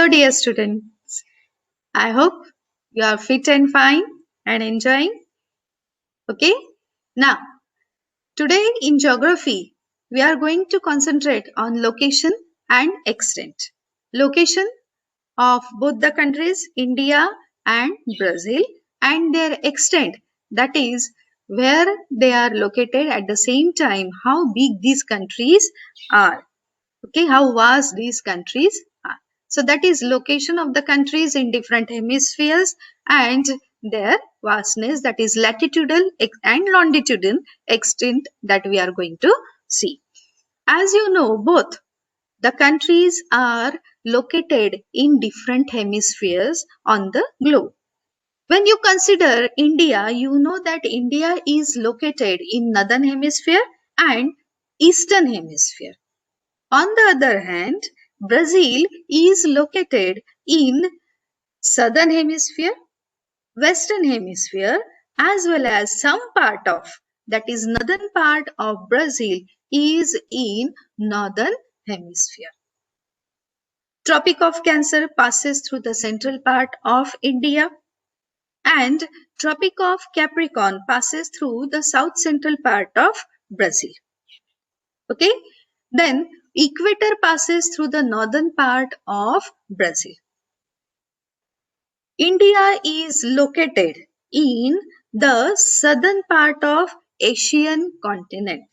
Hello, dear students. I hope you are fit and fine and enjoying. Okay. Now, today in geography, we are going to concentrate on location and extent. Location of both the countries, India and Brazil, and their extent, that is, where they are located at the same time, how big these countries are. Okay, how vast these countries are. So that is location of the countries in different hemispheres and their vastness, that is latitudinal and longitudinal extent that we are going to see. As you know, both the countries are located in different hemispheres on the globe. When you consider India, you know that India is located in northern hemisphere and eastern hemisphere. On the other hand, Brazil is located in southern hemisphere, western hemisphere, as well as some part of, that is northern part of Brazil is in northern hemisphere. Tropic of Cancer passes through the central part of India and Tropic of Capricorn passes through the south central part of Brazil. Okay, then equator passes through the northern part of Brazil. India is located in the southern part of Asian continent.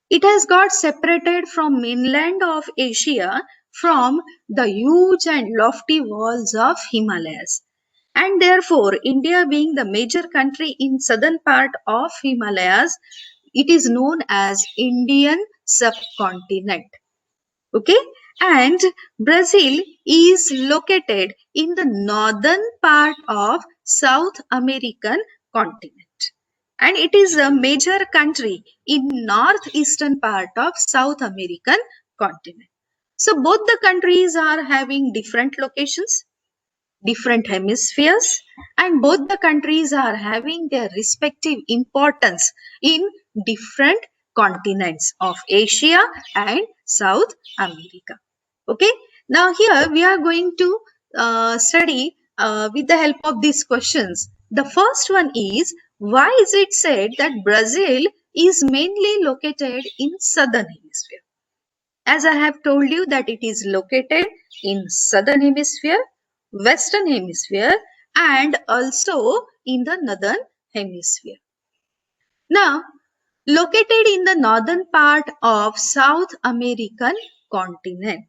It has got separated from mainland of Asia from the huge and lofty walls of Himalayas. And therefore, India being the major country in southern part of Himalayas, it is known as Indian subcontinent. Okay, and Brazil is located in the northern part of South American continent, and it is a major country in northeastern part of South American continent. So both the countries are having different locations, different hemispheres, and both the countries are having their respective importance in different continents of Asia and South America. Okay, now here we are going to study with the help of these questions. The first one is, why is it said that Brazil is mainly located in southern hemisphere? As I have told you that it is located in southern hemisphere, western hemisphere, and also in the northern hemisphere. Now, located in the northern part of South American continent.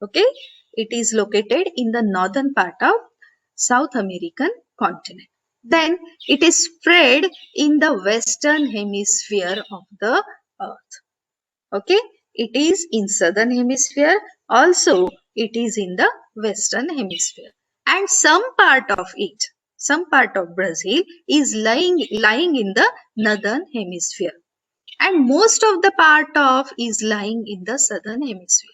Okay, it is located in the northern part of South American continent. Then it is spread in the western hemisphere of the earth. Okay, it is in southern hemisphere, also it is in the western hemisphere, and some part of Brazil is lying in the northern hemisphere, and most of the part of is lying in the southern hemisphere.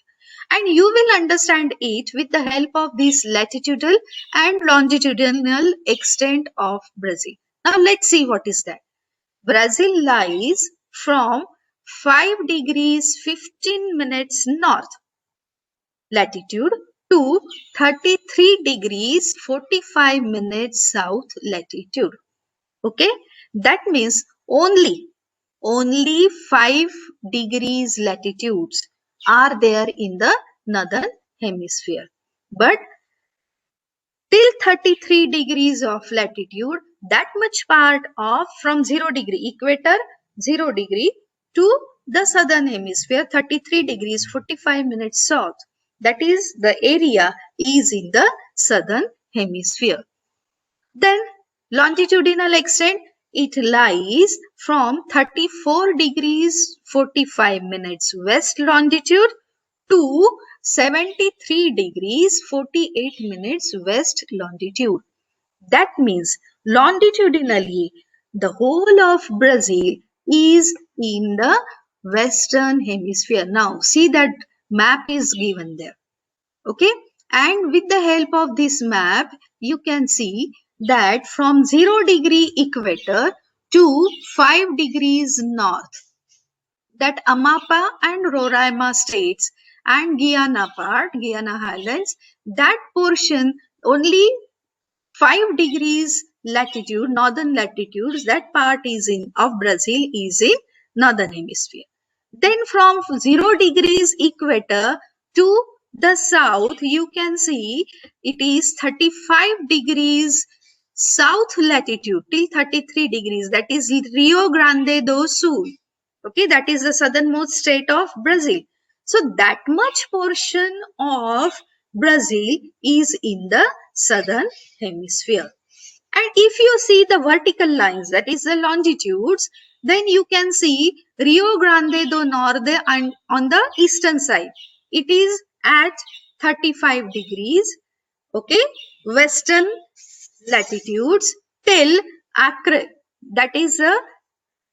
And you will understand it with the help of this latitudinal and longitudinal extent of Brazil. Now let's see what is that. Brazil lies from 5 degrees 15 minutes north latitude to 33 degrees 45 minutes south latitude. Okay, that means only 5 degrees latitudes are there in the northern hemisphere, but till 33 degrees of latitude, that much part of from 0 degree equator 0 degree to the southern hemisphere 33 degrees 45 minutes south, that is the area is in the southern hemisphere. Then longitudinal extent, it lies from 34 degrees 45 minutes west longitude to 73 degrees 48 minutes west longitude. That means longitudinally the whole of Brazil is in the western hemisphere. Now see that map is given there. Okay, and with the help of this map you can see that from 0 degree equator to 5 degrees north, that Amapá and Roraima states and Guyana part, Guyana Highlands, that portion only 5 degrees latitude, northern latitudes, that part is in of Brazil is in northern hemisphere. Then from 0 degrees equator to the south, you can see it is 35 degrees south latitude till 33 degrees. That is Rio Grande do Sul. Okay, that is the southernmost state of Brazil. So that much portion of Brazil is in the southern hemisphere. And if you see the vertical lines, that is the longitudes, then you can see Rio Grande do Norte and on the eastern side. It is at 35 degrees, okay, western latitudes till Acre. That is the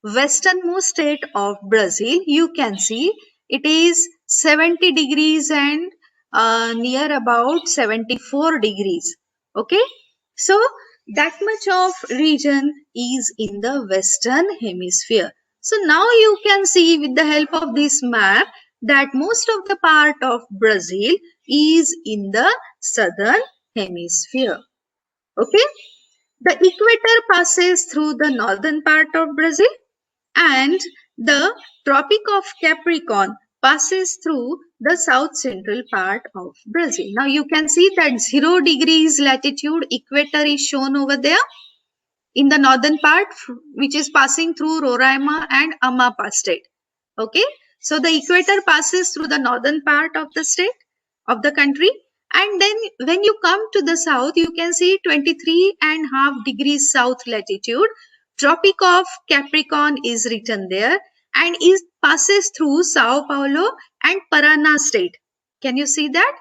westernmost state of Brazil. You can see it is 70 degrees and near about 74 degrees. Okay, so that much of region is in the western hemisphere. So now you can see with the help of this map that most of the part of Brazil is in the southern hemisphere. Okay, the equator passes through the northern part of Brazil and the Tropic of Capricorn passes through the south central part of Brazil. Now you can see that 0 degrees latitude equator is shown over there in the northern part, which is passing through Roraima and Amapá state. Okay, so the equator passes through the northern part of the state of the country, and then when you come to the south, you can see 23.5 degrees south latitude. Tropic of Capricorn is written there and it passes through Sao Paulo and Paraná state. Can you see that?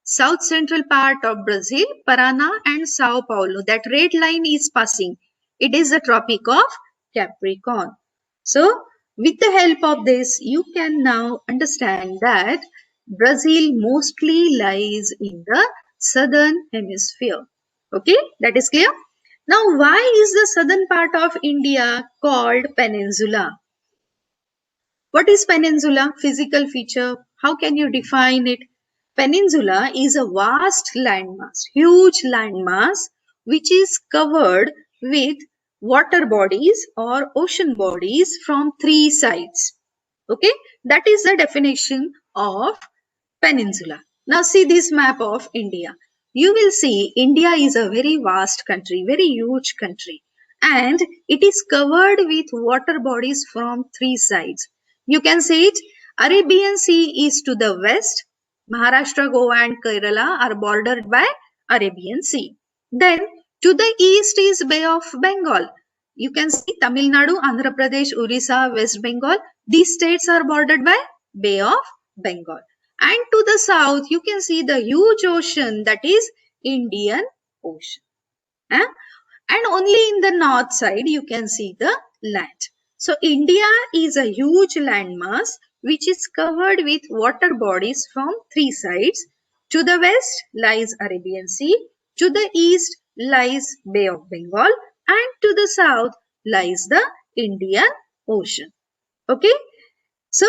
South central part of Brazil, Paraná and Sao Paulo. That red line is passing. It is the Tropic of Capricorn. So, with the help of this, you can now understand that Brazil mostly lies in the southern hemisphere. Okay, that is clear. Now, why is the southern part of India called peninsula? What is peninsula? Physical feature. How can you define it? Peninsula is a vast landmass, huge landmass, which is covered with water bodies or ocean bodies from 3 sides. Okay, that is the definition of peninsula. Now see this map of India. You will see India is a very vast country, very huge country, and it is covered with water bodies from 3 sides. You can see it. Arabian Sea is to the west. Maharashtra, Goa and Kerala are bordered by Arabian Sea. Then to the east is Bay of Bengal. You can see Tamil Nadu, Andhra Pradesh, Orissa, West Bengal. These states are bordered by Bay of Bengal. And to the south, you can see the huge ocean, that is Indian Ocean. And only in the north side, you can see the land. So India is a huge landmass which is covered with water bodies from 3 sides. To the west lies Arabian Sea, to the east lies Bay of Bengal, and to the south lies the Indian Ocean. Okay, so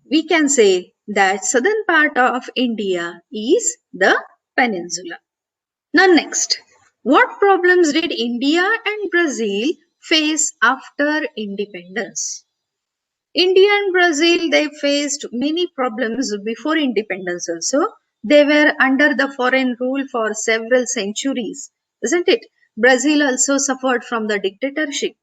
we can say that southern part of India is the peninsula. Now next, what problems did India and Brazil face after independence? India and Brazil, they faced many problems before independence also. They were under the foreign rule for several centuries, isn't it? Brazil also suffered from the dictatorship.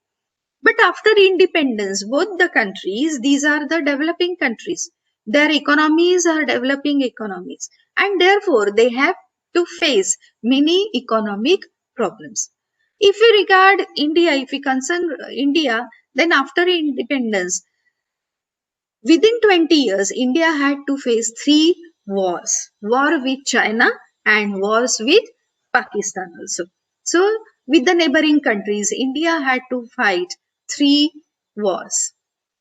But after independence, both the countries, these are the developing countries, their economies are developing economies, and therefore they have to face many economic problems. If we regard India, if we concern India, then after independence, within 20 years, India had to face 3 wars. War with China and wars with Pakistan also. So, with the neighboring countries, India had to fight 3 wars.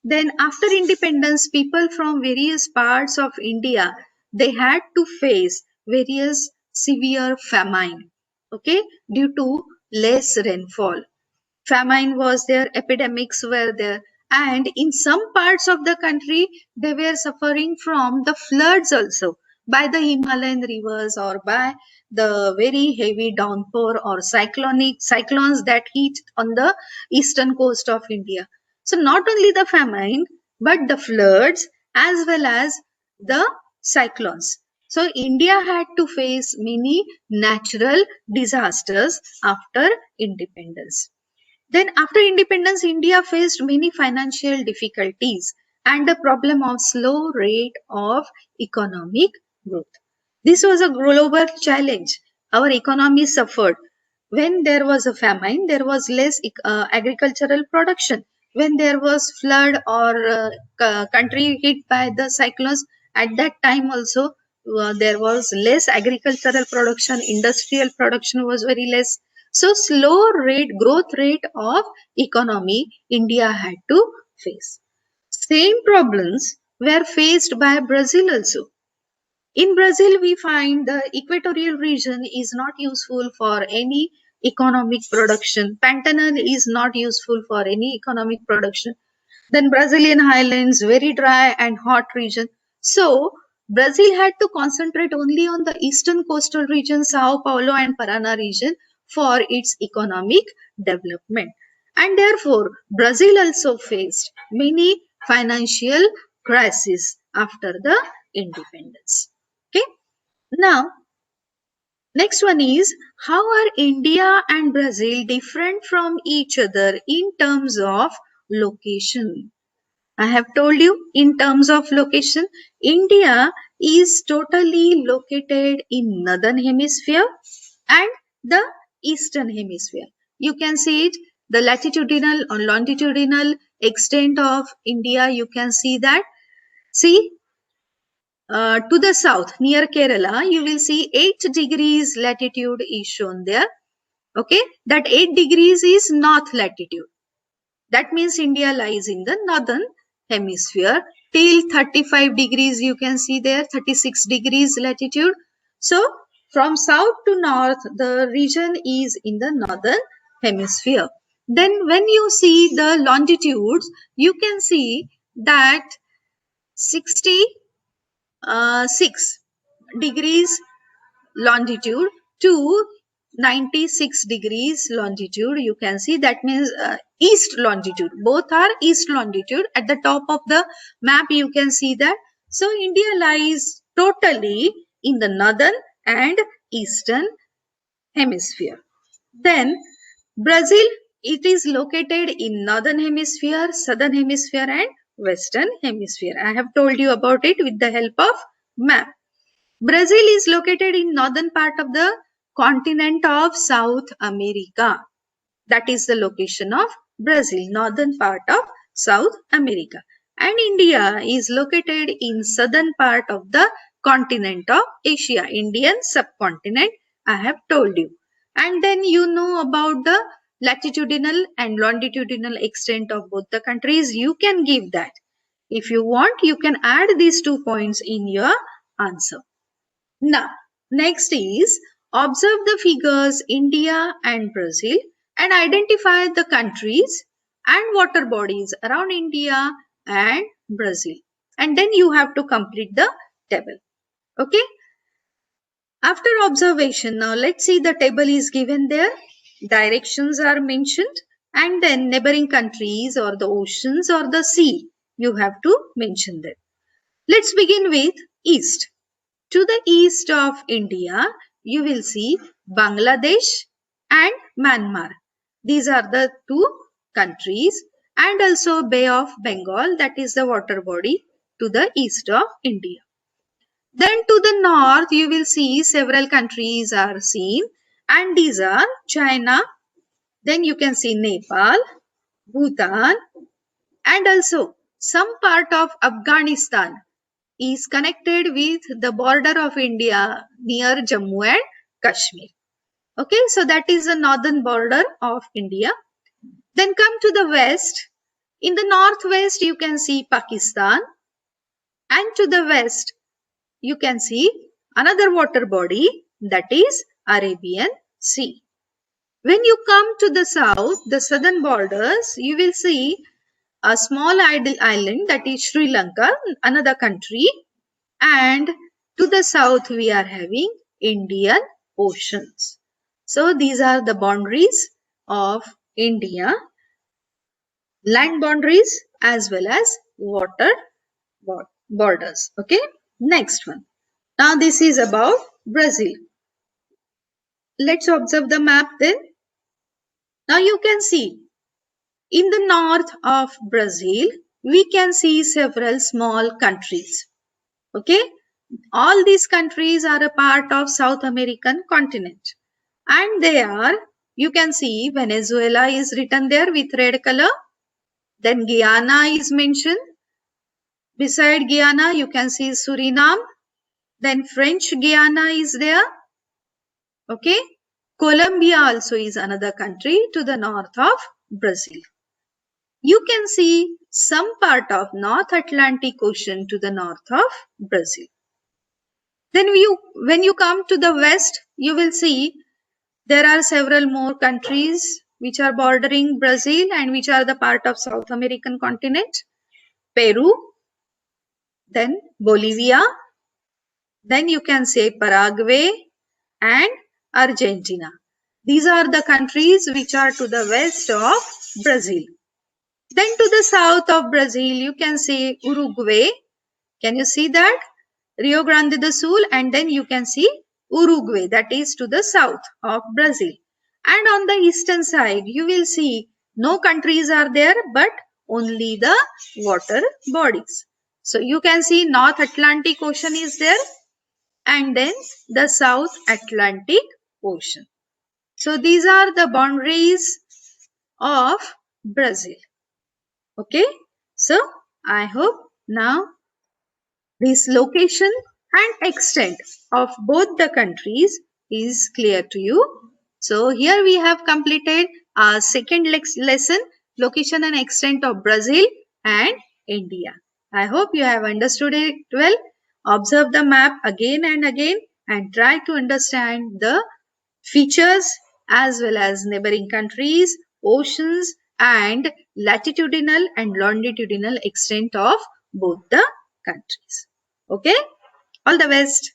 Then after independence, people from various parts of India, they had to face various severe famine, okay, due to less rainfall. Famine was there, epidemics were there, And in some parts of the country, they were suffering from the floods also by the Himalayan rivers or by the very heavy downpour or cyclones that hit on the eastern coast of India. So not only the famine, but the floods as well as the cyclones. So India had to face many natural disasters after independence. Then after independence, India faced many financial difficulties and the problem of slow rate of economic growth. This was a global challenge. Our economy suffered. When there was a famine, there was less agricultural production. When there was flood or country hit by the cyclones, at that time also there was less agricultural production, industrial production was very less. So slow growth rate of economy India had to face. Same problems were faced by Brazil also. In Brazil, we find the equatorial region is not useful for any economic production. Pantanal is not useful for any economic production. Then Brazilian highlands, very dry and hot region. So Brazil had to concentrate only on the eastern coastal region, Sao Paulo and Paraná region for its economic development. And therefore, Brazil also faced many financial crises after the independence. Okay. Now, next one is, how are India and Brazil different from each other in terms of location? I have told you in terms of location, India is totally located in northern hemisphere and the eastern hemisphere. You can see it, the latitudinal or longitudinal extent of India, you can see that. See, to the south near Kerala, you will see 8 degrees latitude is shown there. Okay, that 8 degrees is north latitude. That means India lies in the northern hemisphere till 35 degrees, you can see there 36 degrees latitude. So from south to north, the region is in the northern hemisphere. Then when you see the longitudes, you can see that 66 degrees longitude to 96 degrees longitude, you can see that means east longitude, both are east longitude. At the top of the map you can see that. So India lies totally in the northern and eastern hemisphere. Then Brazil, it is located in northern hemisphere, southern hemisphere and western hemisphere. I have told you about it with the help of map. Brazil is located in northern part of the continent of South America. That is the location of Brazil, northern part of South America. And India is located in southern part of the continent of Asia, Indian subcontinent, I have told you. And then you know about the latitudinal and longitudinal extent of both the countries. You can give that. If you want, you can add these 2 points in your answer. Now, next is, observe the figures India and Brazil and identify the countries and water bodies around India and Brazil. And then you have to complete the table. Okay. After observation, now let's see, the table is given there. Directions are mentioned and then neighboring countries or the oceans or the sea. You have to mention them. Let's begin with east. To the east of India, you will see Bangladesh and Myanmar. These are the 2 countries, and also Bay of Bengal, that is the water body to the east of India. Then to the north, you will see several countries are seen, and these are China. Then you can see Nepal, Bhutan, and also some part of Afghanistan is connected with the border of India near Jammu and Kashmir. Okay, so that is the northern border of India. Then come to the west. In the northwest, you can see Pakistan, and to the west, you can see another water body, that is Arabian Sea. When you come to the south, the southern borders, you will see a small island, that is Sri Lanka, another country, and to the south we are having Indian Oceans. So these are the boundaries of India, land boundaries as well as water borders. Okay, next one. Now this is about Brazil. Let's observe the map then. Now you can see in the north of Brazil, we can see several small countries. Okay, all these countries are a part of South American continent, and they are, you can see Venezuela is written there with red color, then Guyana is mentioned. Beside Guyana, you can see Suriname, then French Guiana is there. Okay, Colombia also is another country to the north of Brazil. You can see some part of North Atlantic Ocean to the north of Brazil. Then when you come to the west, you will see there are several more countries which are bordering Brazil and which are the part of South American continent. Peru, then Bolivia, then you can say Paraguay and Argentina. These are the countries which are to the west of Brazil. Then to the south of Brazil, you can say Uruguay. Can you see that? Rio Grande do Sul, and then you can see Uruguay, that is to the south of Brazil. And on the eastern side, you will see no countries are there, but only the water bodies. So you can see North Atlantic Ocean is there, and then the South Atlantic Ocean. So these are the boundaries of Brazil. Okay, so I hope now this location and extent of both the countries is clear to you. So here we have completed our second lesson, location and extent of Brazil and India. I hope you have understood it well. Observe the map again and again and try to understand the features as well as neighboring countries, oceans, and latitudinal and longitudinal extent of both the countries. Okay, all the best.